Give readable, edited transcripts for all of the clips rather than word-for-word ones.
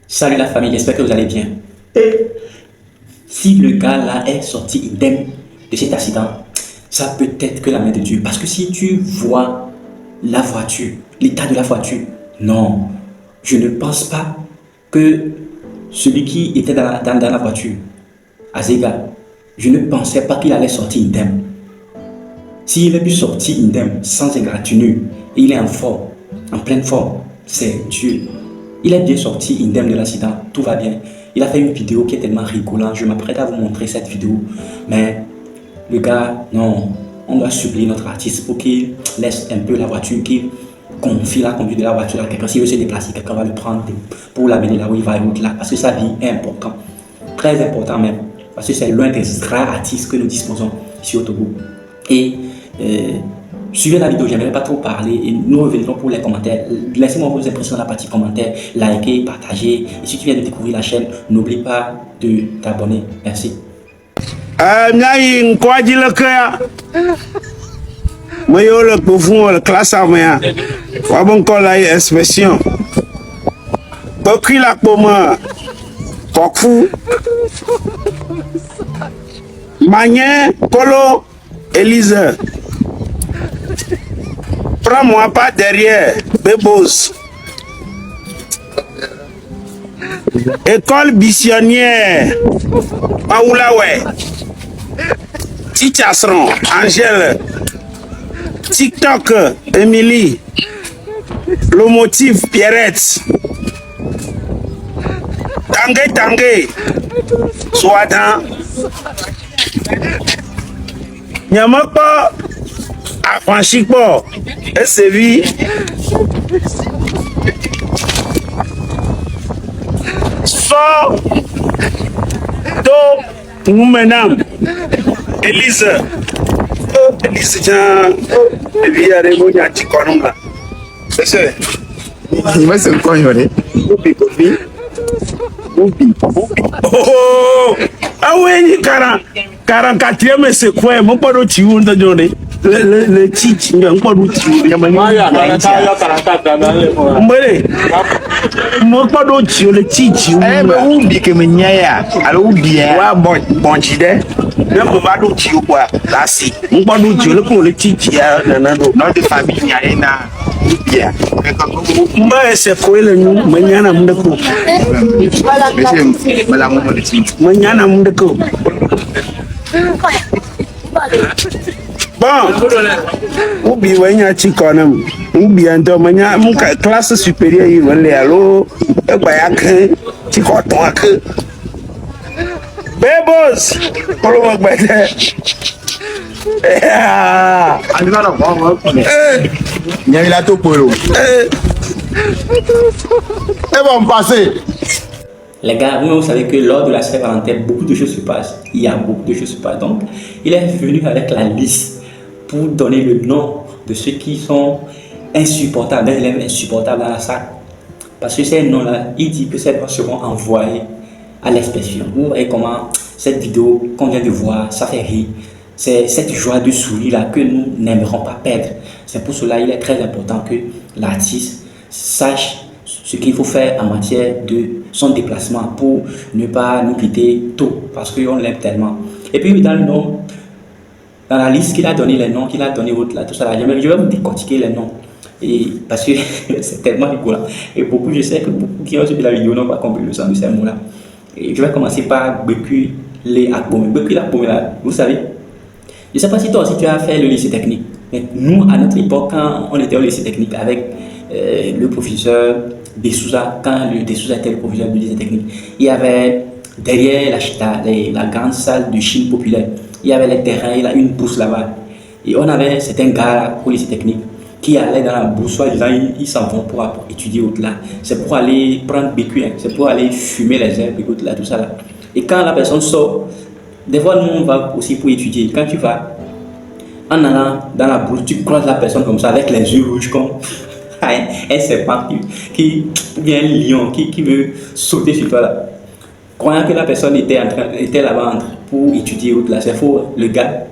Salut la famille, j'espère que vous allez bien. Et si le gars là est sorti indemne de cet accident, ça peut être que la main de Dieu. Parce que si tu vois la voiture, l'état de la voiture, non, je ne pense pas que celui qui était dans la voiture, Azega, je ne pensais pas qu'il allait sortir indemne. S'il est pu sortir indemne, sans égratignure, et il est en forme, en pleine forme, c'est Dieu. Il est bien sorti indemne de l'accident, tout va bien. Il a fait une vidéo qui est tellement rigolante, je m'apprête à vous montrer cette vidéo. Mais le gars, non, on doit supplier notre artiste pour qu'il laisse un peu la voiture, qu'il confie la conduite de la voiture à quelqu'un. S'il veut se déplacer, quelqu'un va le prendre pour l'amener là où il va, là, parce que sa vie est importante, très important même, parce que c'est l'un des rares artistes que nous disposons ici au Togo. Et suivez la vidéo, j'aimerais pas trop parler et nous reviendrons pour les commentaires. Laissez-moi vos impressions dans la partie commentaires, likez, partagez. Et si tu viens de découvrir la chaîne, n'oublie pas de t'abonner. Merci. Nyai nkwaji le kaya. Mayo le poufou le classe armée. Wabon kola expression. Bokri la poma. Kokfu. Magné Polo Élise. Prends-moi pas derrière, Bébos. École missionnaire. Paoulawe. Tichasron, Angèle. TikTok, Émilie. Le motif, Pierrette. Tangué, Tangué. Soidan. Nyamako. Affranchissement. SCV. Sort. Do. Moumenam. Élise. Élise, tiens. Et puis, il y a des mots qui ont là. C'est ça. Il va se coigner. Oh! Ah oui, 44e secours, mon pas de tuyau de journée. Le titre, mon pas de tuyau. Mon pas de tuyau, le titre. Eh, mais où dit que me nia alors où bien. Ouais, bon, chidé. Même pas de tuyau, quoi. Là, si. Mon pas de tuyau, le titre, Non de famille nia na bien. Moi, c'est quoi le nom? Maniana Mundako. Monsieur Madame Momoletti. Maniana Mundako. Bon, ou bien il y a chiconam, ou bien dans ma classe supérieure, il va aller à l'eau, et bayak, chicoton à que. Bébos, pour le moment, Arriva là, bon, il y a eu la topolo. Et bon, passer. Les gars, vous savez que lors de la Saint-Valentin, beaucoup de choses se passent. Il y a beaucoup de choses se passent. Donc, il est venu avec la liste pour donner le nom de ceux qui sont insupportables, des élèves insupportables dans la salle. Parce que ces noms-là, il dit que ces noms seront envoyés à l'inspection. Vous voyez comment cette vidéo qu'on vient de voir, ça fait rire. C'est cette joie de sourire-là que nous n'aimerons pas perdre. C'est pour cela qu'il est très important que l'artiste sache ce qu'il faut faire en matière de son déplacement pour ne pas nous quitter tôt parce qu'on l'aime tellement. Et puis dans le nom, dans la liste qu'il a donné les noms, qu'il a donné autres là, tout ça là, je vais vous décortiquer les noms. Et parce que c'est tellement rigolo. Et beaucoup, je sais que beaucoup qui ont suivi la vidéo n'ont pas compris le sens de ces mots-là. Et je vais commencer par Beku les Akbome. Beku les Akbome là, vous savez. Je ne sais pas si toi aussi tu as fait le lycée technique. Mais nous, à notre époque, quand on était au lycée technique avec le professeur Dessouza, quand le Dessouza était le professeur du lycée technique, il y avait derrière la grande salle de Chine populaire, il y avait les terrains, il y a une bourse là-bas. Et on avait certains gars au lycée technique qui allaient dans la bourse, soit disant ils s'en vont pour étudier au-delà. C'est pour aller prendre BQ, c'est pour aller fumer les herbes, au-delà, tout ça là. Et quand la personne sort, des fois, nous, on va aussi pour étudier. Quand tu vas, en allant dans la bourse, tu croises la personne comme ça, avec les yeux rouges, comme un serpent ou bien un lion qui veut sauter sur toi là. Croyant que la personne était là-bas pour étudier au-delà, c'est faux. Le gars,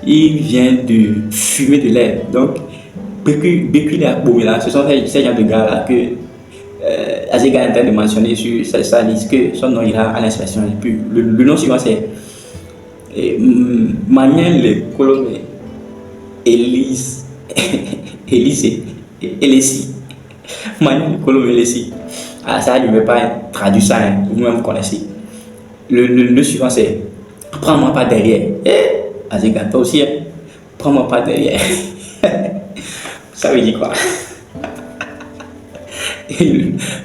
il vient de fumer de l'air. Donc, Bécu les Akbome là, ce sont ces gens de gars là que Azega est en train de mentionner sur sa liste que son nom ira à l'inspection. Et puis le nom suivant c'est Manuel Colomé Elise Elisi. Manuel Colomé Elisi. Ah, ça, je ne vais pas traduire ça, hein. Vous-même connaissez. Le suivant c'est prends-moi pas derrière. Azega, toi aussi, hein? Prends-moi pas derrière. Ça veut dire quoi?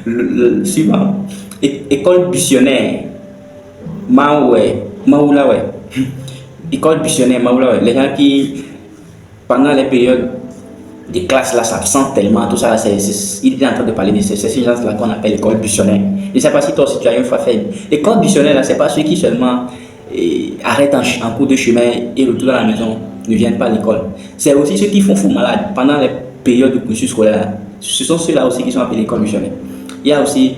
Le suivant, école missionnaire Maoulaoué. École missionnaire Maoulaoué. Les gens qui, pendant les périodes des classes là, s'absentent tellement, tout ça, il est en train de parler de ces gens-là qu'on appelle école missionnaire. Je ne sais pas si toi aussi tu as une fois fait. L'école missionnaire là, c'est pas ceux qui seulement arrêtent en cours de chemin et retournent à la maison, ne viennent pas à l'école. C'est aussi ceux qui font fou malade pendant les périodes de cursus scolaire. Ce sont ceux-là aussi qui sont appelés l'école missionnaire. Il y a aussi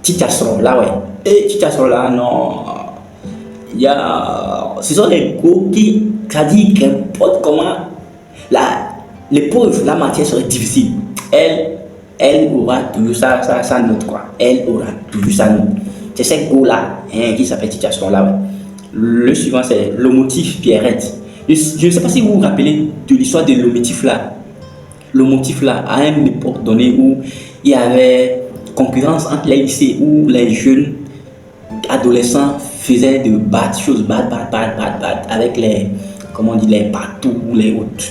Tichasro, là, ouais. Et Tichasro, là, non. Il y a. Ce sont les cours qui, ça dit qu'importe comment l'épreuve, la matière serait difficile. Elle aura toujours sa note, quoi. Elle aura toujours sa note. C'est ces cours-là qui s'appelle Tichasro, là, ouais. Le suivant, c'est le motif Pierrette. Je ne sais pas si vous vous rappelez de l'histoire de le motif là. Le motif là, à une époque donnée où il y avait concurrence entre les lycées, où les jeunes adolescents faisaient de choses bad avec les, comment on dit, les patous,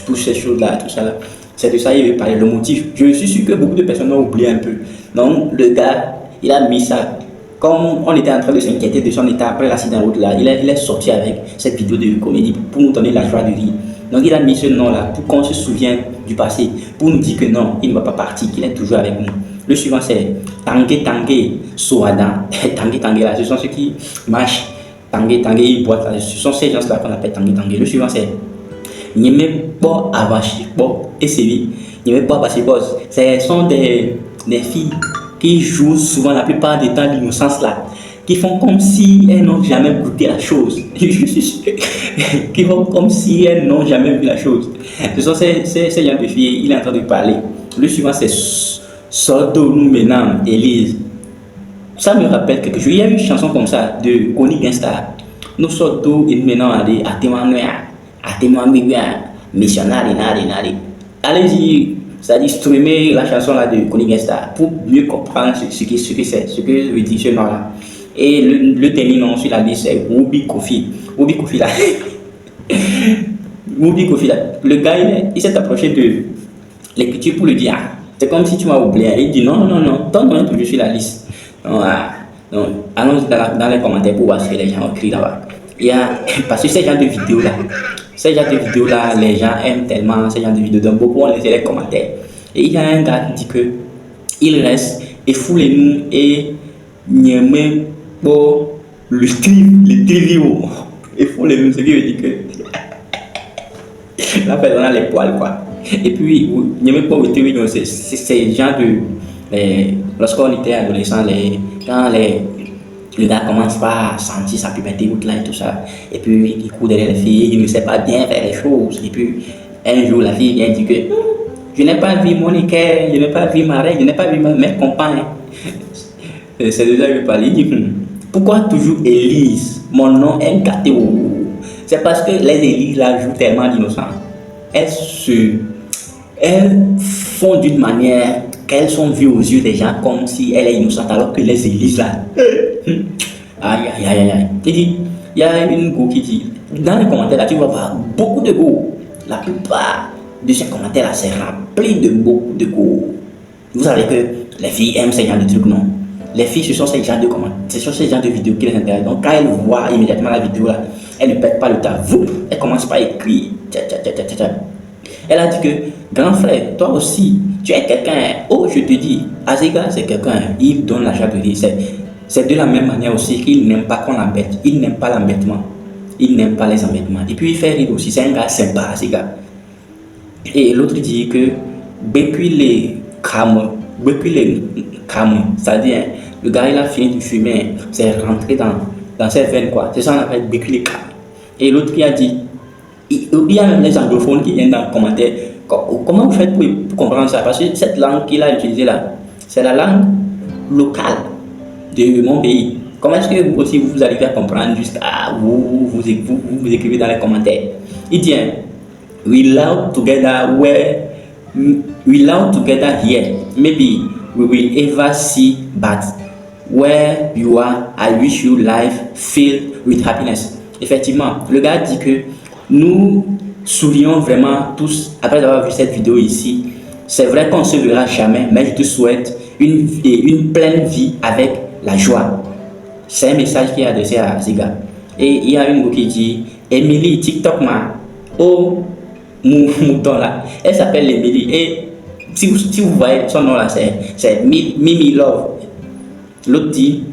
toutes ces choses là, tout ça là. C'est de ça qu'il veut parler, le motif. Je suis sûr que beaucoup de personnes ont oublié un peu. Donc le gars, il a mis ça. Comme on était en train de s'inquiéter de son état après l'accident route là, il est sorti avec cette vidéo de comédie pour nous donner la joie de vivre. Donc il a mis ce nom là pour qu'on se souvienne du passé, pour nous dire que non, il ne va pas partir, qu'il est toujours avec nous. Le suivant c'est Tangué Soadan. Tangué là, ce sont ceux qui marchent. Tangué ils boitent là, ce sont ces gens là qu'on appelle Tangué. Le suivant c'est Nyemebo Avachibo et Sévi. Nyemebo Avachibo, ce sont des filles qui jouent souvent la plupart du temps l'innocence là, qui font comme si elles n'ont jamais goûté la chose. Je suis sûr, qui font comme si elles n'ont jamais vu la chose. Ce sont ces gens de filles, il est en train de parler. Le suivant c'est Sordo nous maintenant, Élise. Ça me rappelle quelque chose. Il y a une chanson comme ça de Connie Gangsta. Nous Sordo et nous maintenant à témoigner, missionnaire, allez-y. C'est-à-dire streamer la chanson là de Connie Gangsta pour mieux comprendre ce que c'est, ce que veut dire ce nom-là. Et le dernier nom sur la liste c'est Whoopi Kofi. Whoopi Kofi là. Whoopi Kofi là. Le gars il s'est approché de l'écriture pour le dire. C'est comme si tu m'as oublié. Il dit non, donne-moi toujours sur la liste. Donc, allons dans les commentaires pour voir ce que les gens ont écrit là-bas. Parce que ces genres de vidéos là, les gens aiment tellement ces genres de vidéos. Donc beaucoup ont laissé les commentaires. Et il y a un gars qui dit que il reste et foulez-nous et n'y pour le trivio. Et foulez-nous, ce qui veut dire que la personne a les poils quoi. Et puis n'y pas le trivio, c'est ces gens de lorsqu'on était adolescent, quand le gars commence pas à sentir sa puberté là et tout ça. Et puis il court derrière les filles, il ne sait pas bien faire les choses. Et puis un jour la fille vient dire que je n'ai pas vu Monique, je n'ai pas vu ma reine, je n'ai pas vu mes compagnes. C'est déjà je parle. Il dit pourquoi toujours Élise? Mon nom est gâté. C'est parce que les Élises là jouent tellement d'innocents. Elles font d'une manière qu'elles sont vues aux yeux des gens comme si elle est innocente, alors que les Élises là. Aïe. Il y a une go qui dit, dans les commentaires là, tu vas voir beaucoup de go. La plupart de ces commentaires là, c'est rempli de beaucoup de go. Vous savez que les filles aiment ces genres de trucs, non? Les filles, ce sont ces genres de commentaires, ce sont ces genres de vidéos qui les intéressent. Donc quand elles voient immédiatement la vidéo là, elles ne perdent pas le temps. Elles commencent par écrire. Elle a dit que, grand frère, toi aussi, tu es quelqu'un. Oh, je te dis, Azega, c'est quelqu'un. Il donne la joie de vivre. C'est de la même manière aussi qu'il n'aime pas qu'on l'embête. Il n'aime pas l'embêtement. Il n'aime pas les embêtements. Et puis il fait rire aussi. C'est un gars sympa, Azega. Et l'autre dit que, Bekule Kamu, c'est-à-dire, le gars il a fini de fumer, c'est rentré dans ses veines, quoi. C'est ça qu'on appelle Bekule Kamu. Et l'autre qui a dit, il y a même les anglophones qui viennent dans le commentaire. Comment vous faites pour comprendre ça? Parce que cette langue qu'il a utilisée là, C'est la langue locale de mon pays. Comment est-ce que vous aussi vous arrivez à comprendre jusqu'à vous écrivez dans les commentaires? Il dit, we love together here. Maybe we will ever see, but where you are, I wish you life filled with happiness. Effectivement, le gars dit que nous sourions vraiment tous après avoir vu cette vidéo ici. C'est vrai qu'on ne se verra jamais, mais je te souhaite une pleine vie avec la joie. C'est un message qui est adressé à Ziga. Et il y a une go qui dit, Emily, TikTok ma, oh, mouton là. Elle s'appelle Emily. Et si vous voyez son nom là, c'est Mimi Love. L'autre dit,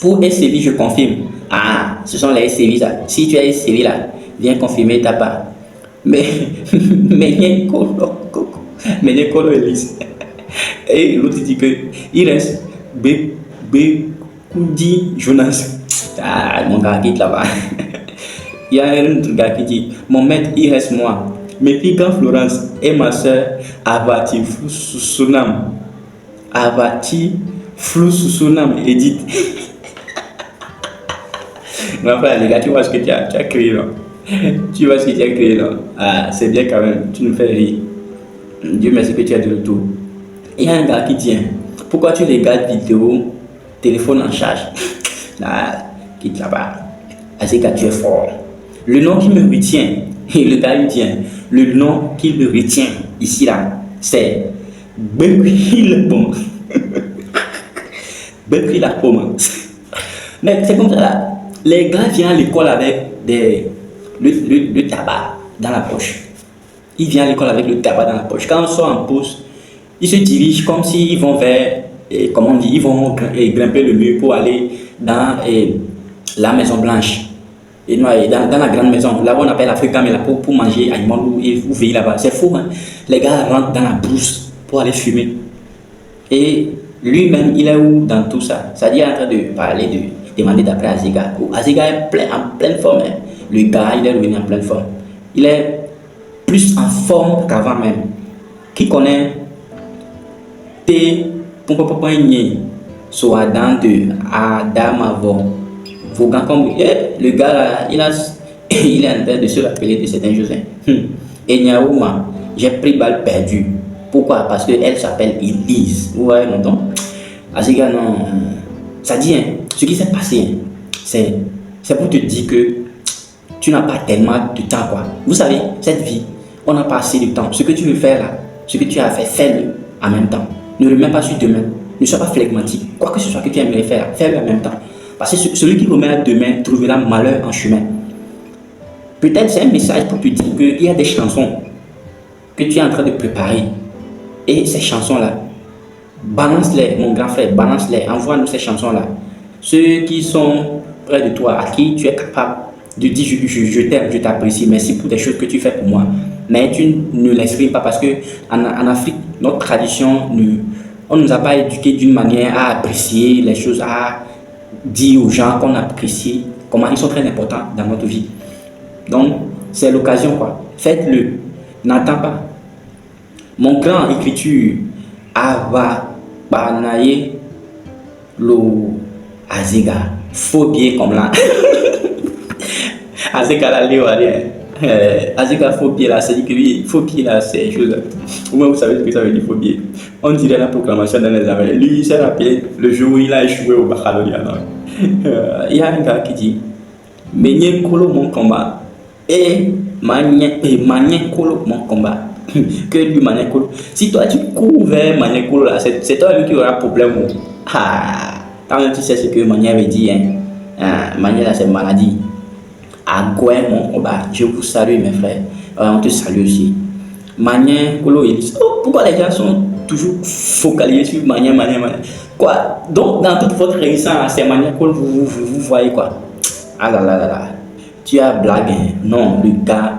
pour SCV, je confirme. Ah, ce sont les SCV là. Si tu as SCV là, viens confirmer ta part. Mais il y a Kolo Elise. Et l'autre dit que il reste Koudi Jonas. Ah, mon gars qui est là-bas. Il y a un autre gars qui dit, mon maître, il reste moi. Mais puis quand Florence et ma soeur Avati Flou-Sunam, Edith. Non, frère, les gars, tu vois ce que tu as créé là. Tu vois ce que tu as créé là. Ah, c'est bien quand même, tu nous fais rire. Dieu merci que tu es de retour. Il y a un gars qui dit, pourquoi tu regardes vidéo, téléphone en charge? Ah, quitte là-bas. Azeka, tu es fort. Le nom qui me retient, et le gars lui dit, le nom qui me retient ici là, c'est Bekwi le bon. Bekwi la pomme. Mais c'est comme ça là. Les gars viennent à l'école avec le tabac dans la poche. Ils viennent à l'école avec le tabac dans la poche. Quand on sort en pause, ils se dirigent comme s'ils vont vers, comment on dit, ils vont grimper le mur pour aller dans la Maison Blanche. Et dans la grande maison, là où on appelle l'Afrique, mais là pour manger aliments et vous veillez là-bas. C'est fou, hein? Les gars rentrent dans la brousse pour aller fumer. Et lui-même, il est où dans tout ça? C'est-à-dire en train de parler, de demander d'après Azega. Azega est en pleine forme. Hein? Le gars, il est revenu en pleine forme. Il est plus en forme qu'avant même. Qui connaît T. Soit dans de Adam avant. Le gars là, il est en train de se rappeler de cet José. Et Nyaouma, j'ai pris balle perdue. Pourquoi? Parce qu'elle s'appelle Elise. Vous voyez, non? Azega, non. Ça dit, hein, ce qui s'est passé, hein, c'est pour te dire que tu n'as pas tellement de temps, quoi. Vous savez, cette vie, on n'a pas assez de temps. Ce que tu veux faire là, ce que tu as fait, fais-le en même temps. Ne le mets pas sur demain. Ne sois pas flegmatique. Quoi que ce soit que tu aimerais faire, fais-le en même temps. Parce que celui qui remet à demain trouvera malheur en chemin. Peut-être c'est un message pour te dire qu'il y a des chansons que tu es en train de préparer. Et ces chansons-là, balance-les, mon grand frère, balance-les, envoie-nous ces chansons-là. Ceux qui sont près de toi, à qui tu es capable de dire je t'aime, je t'apprécie, merci pour des choses que tu fais pour moi. Mais tu ne l'exprimes pas parce que en Afrique, notre tradition, on ne nous a pas éduqués d'une manière à apprécier les choses, à dire aux gens qu'on apprécie, comment ils sont très importants dans notre vie. Donc, c'est l'occasion, quoi. Faites-le. N'attends pas. Mon grand écriture, Ava Banaye Lo Azega. Faux pied comme là. Azega la léo, Azega faux pied là, c'est-à-dire que oui, faux pied là, c'est chose. Au moins, vous savez ce que ça veut dire faux pied. On dirait la proclamation dans les armées. Lui, il s'est rappelé le jour où il a échoué au baccalauréat. Il y a un gars qui dit Menye Kolo mon combat et Manye Kolo mon combat. Que lui Manye Kolo. Si toi tu cours vers Manye Kolo là, c'est toi qui aura problème. Ah, quand tu sais ce que Manye avait dit, hein. Manye là c'est maladie. Agoué mon combat. Je vous salue mes frères. On te salue aussi. Manye Kolo, il dit pourquoi les gens sont toujours focalisés sur Manye. Quoi? Donc, dans toute votre réussite, c'est Manye Kolo, vous voyez quoi? Ah là là là là. Tu as blagué. Non, le gars.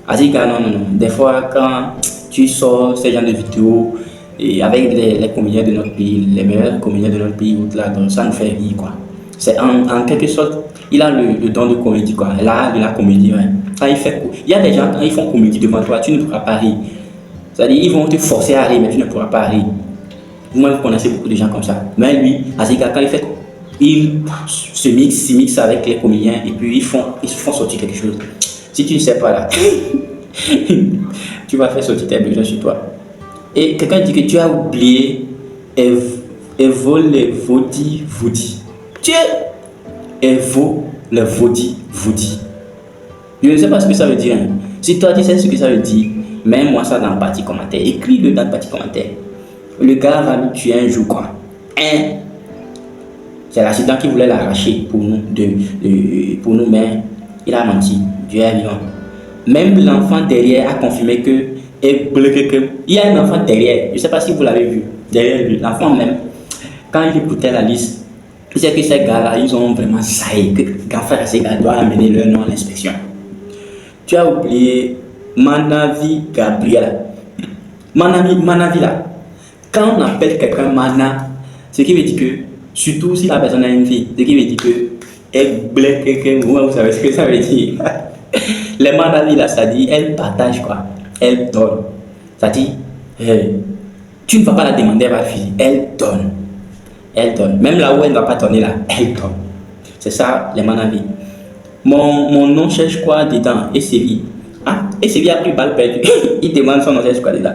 Azika, non. Des fois, quand tu sors ces genres de vidéos et avec les comédiens de notre pays, les meilleurs comédiens de notre pays, ça nous fait rire, quoi. C'est en quelque sorte, il a le don de comédie, quoi. L'art de la comédie, ouais. Quand il y a des gens, quand ils font comédie devant toi, tu ne pourras pas rire. C'est-à-dire, ils vont te forcer à rire, mais tu ne pourras pas rire. Vous-même, vous connaissez beaucoup de gens comme ça. Mais lui, Azega, quand il s'immixe avec les comédiens et puis ils font sortir quelque chose. Si tu ne sais pas là, tu vas faire sortir tes besoins sur toi. Et quelqu'un dit que tu as oublié Evo le Vodi Vodi. Tu es Evo le Vodi Vodi. Je ne sais pas ce que ça veut dire. Hein. Si toi tu sais ce que ça veut dire, mets-moi ça dans la partie commentaire. Écris-le dans la partie commentaire. Le gars va nous tuer un jour quoi. C'est l'accident qui voulait l'arracher pour nous, pour nous, mais il a menti. Dieu est vivant. Même l'enfant derrière a confirmé que il y a un enfant derrière. Je ne sais pas si vous l'avez vu. Derrière lui, l'enfant même, quand il écoutait la liste, il sait que ces gars-là, ils ont vraiment sailli. Que grand frère, ces gars doivent amener leur nom à l'inspection. Tu as oublié Manavi Gabriel. Manavi là. Quand on appelle quelqu'un Mana, ce qui veut dire que, surtout si la personne a une fille, ce qui veut dire que elle blesse quelqu'un, vous savez ce que ça veut dire. Les Manavi là, ça dit, elle partage quoi. Elle donne. Ça dit, tu ne vas pas la demander à ma fille, elle donne. Elle donne. Même là où elle ne va pas donner là, elle donne. C'est ça les Manavi. Mon nom cherche quoi dedans? Et Sévi. Ah, et Sévi a pris balle perdue. Il demande son nom cherche quoi dedans.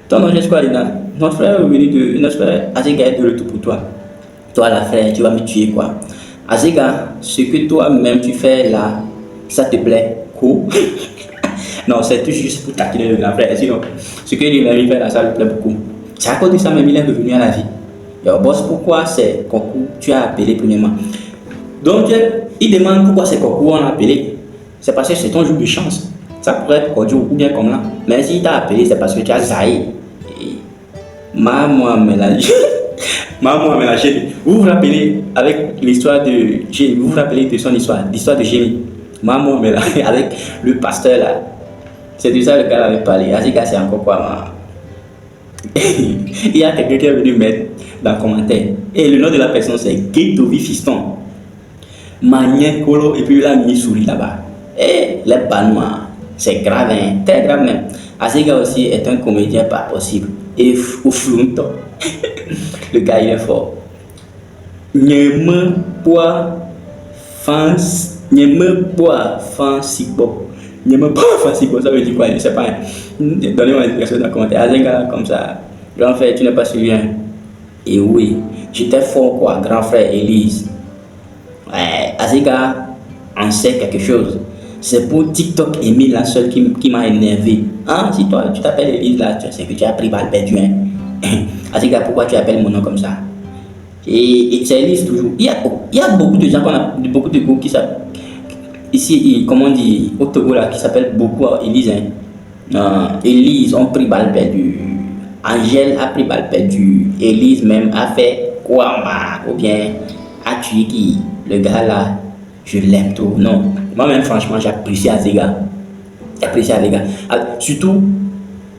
Ton nom cherche quoi dedans? Notre frère est venu de. Notre frère Azega est de retour pour toi. Toi la frère, tu vas me tuer quoi. Azega, ce que toi-même tu fais là, ça te plaît? Quoi? Non, c'est tout juste pour taquiner le grand frère. Sinon, ce que lui fait là, ça lui plaît beaucoup. C'est à cause de ça même il est revenu à la vie. Yo, boss, pourquoi c'est Kokou tu as appelé premièrement? Donc, il demande pourquoi c'est Kokou on a appelé. C'est parce que c'est ton jour de chance. Ça pourrait être Kodjo ou bien comme là. Mais s'il t'a appelé, c'est parce que tu as zaï. Maman mélangé. Maman mélangé. Vous vous rappelez avec l'histoire de Jérémy. Vous vous rappelez de son histoire, l'histoire de Jérémy. Maman mélangé avec le pasteur là. C'est de ça le gars avait parlé. Azika, c'est encore quoi, maman? Il y a quelqu'un qui est venu mettre dans le commentaire. Et le nom de la personne c'est Guétovi Fiston. Manien Kolo et puis il a mis souris là-bas. Et les banois, c'est grave, hein, très grave même. Azega aussi est un comédien pas possible. Et au flunto. Le gars il est fort. Nyeme poa fans sibo. Nyeme poa fan sibo, ça veut dire quoi? Je ne sais pas. Donnez-moi l'explication dans le commentaire. Azega comme ça. Grand frère, tu n'es pas suivi. Et oui, j'étais fort quoi, grand frère Élise. Ouais, Azega en sait quelque chose. C'est pour TikTok Emile la seule qui m'a énervé. Ah, si toi tu t'appelles Élise là, tu sais que tu as pris balle perdue. Azega, pourquoi tu appelles mon nom comme ça? Et c'est Élise toujours. Il y a beaucoup de gens, beaucoup de groupes qui s'appellent. Ici, comment on dit, au Togo là, qui s'appellent beaucoup Élise. Élise ont pris balle perdue. Angèle a pris balle perdue. Élise même a fait quoi, ou bien a tué qui? Le gars là, je l'aime trop. Non, moi-même, franchement, j'apprécie Azega. Surtout,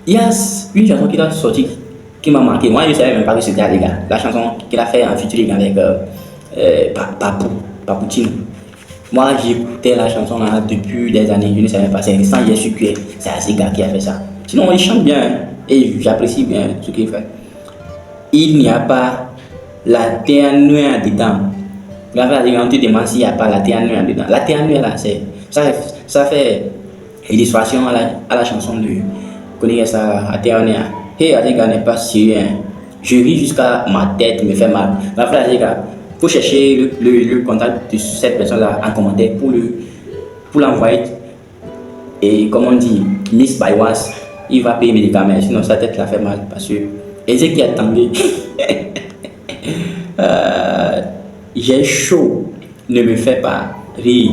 il y a une chanson qui a sorti qui m'a marqué. Moi, je ne savais même pas que c'était Azega. La chanson qu'il a fait en featuring avec Papoutine. Moi, j'écoutais la chanson là depuis des années. Je ne savais pas. C'est récent, j'ai su que c'est Azega qui a fait ça. Sinon, il chante bien et j'apprécie bien ce qu'il fait. Il n'y a pas la terre noire dedans. La vraie on te demande s'il n'y a pas la terre noire dedans. La terre noire là, ça fait illustration à la chanson de connaître ça, la terre noire. Hey, Azega n'est pas sérieux. Je ris jusqu'à ma tête me fait mal. La vraie Azega, faut chercher le contact de cette personne là en commentaire pour l'envoyer. Et comme on dit, Miss by once, il va payer mes médicaments, sinon sa tête la fait mal parce que Ezek qui attendait. J'ai chaud, ne me fais pas rire.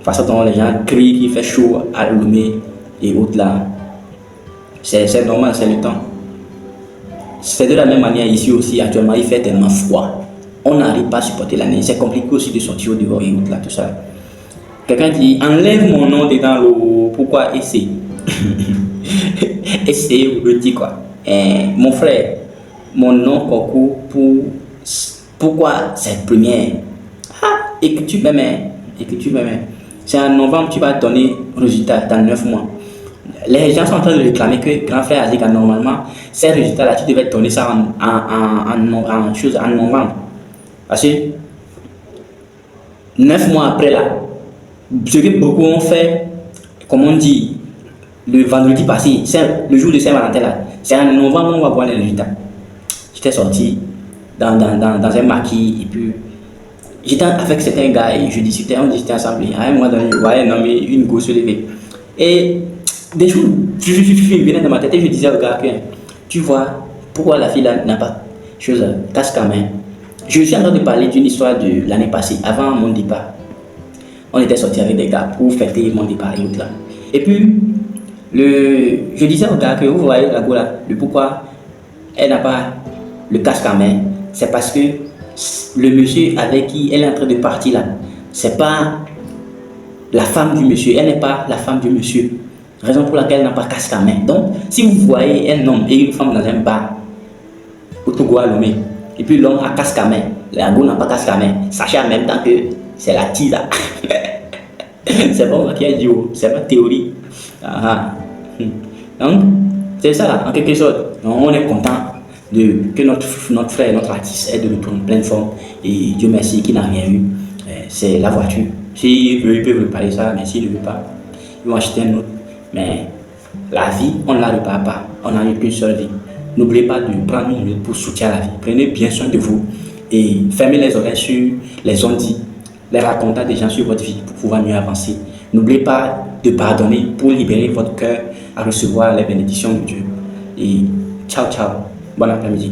Façon dont les gens crient qu'il fait chaud à Lomé et autres là. C'est normal, c'est le temps. C'est de la même manière ici aussi, actuellement il fait tellement froid. On n'arrive pas à supporter la neige. C'est compliqué aussi de sortir au dehors et autres là, tout ça. Quelqu'un dit, enlève mon nom dedans l'eau. Pourquoi essayer? Essayer, vous le dites quoi? Mon frère, mon nom Kokou pourquoi cette première? Ah, écriture même. C'est en novembre, tu vas donner résultat dans 9 mois. les gens sont en train de réclamer que grand frère Azeka, normalement, ces résultats-là, tu devais donner ça en novembre. Parce que 9 mois après là, ce que beaucoup ont fait, comme on dit, le vendredi passé, le jour de Saint-Valentin là, c'est en novembre on va voir les résultats. J'étais sorti dans un maquis et puis j'étais avec certains gars et je discutais, on discutait ensemble. À un moment donné, je voyais un homme et une gosse se lever. Et des choses venaient dans ma tête et je disais au gars que tu vois, pourquoi la fille là n'a pas chose casque à main. Je suis en train de parler d'une histoire de l'année passée, avant mon départ. On était sortis avec des gars pour fêter mon départ et autres là. Et puis, je disais au gars que vous voyez la go là, le pourquoi elle n'a pas le casque à main, c'est parce que le monsieur avec qui elle est en train de partir là, c'est pas la femme du monsieur, elle n'est pas la femme du monsieur. Raison pour laquelle elle n'a pas casque à main. Donc, si vous voyez un homme et une femme dans un bar, au Togo à Lomé, et puis l'homme a casque à main, la go n'a pas casque à main, sachez en même temps que c'est la tille là. C'est pas moi qui ai dit, c'est ma théorie. Donc, c'est ça là, en quelque sorte. Donc, on est content que notre frère, notre artiste est de retour en pleine forme. Et Dieu merci qu'il n'a rien eu. C'est la voiture. S'il veut, il peut vous parler ça, mais s'il ne veut pas, ils vont acheter un autre. Mais la vie, on ne la repart pas. On n'a eu qu'une seule vie. N'oubliez pas de prendre une minute pour soutenir la vie. Prenez bien soin de vous et fermez les oreilles sur les ondits, les racontats des gens sur votre vie pour pouvoir mieux avancer. N'oubliez pas de pardonner pour libérer votre cœur à recevoir les bénédictions de Dieu. Et ciao, ciao. Bon après-midi.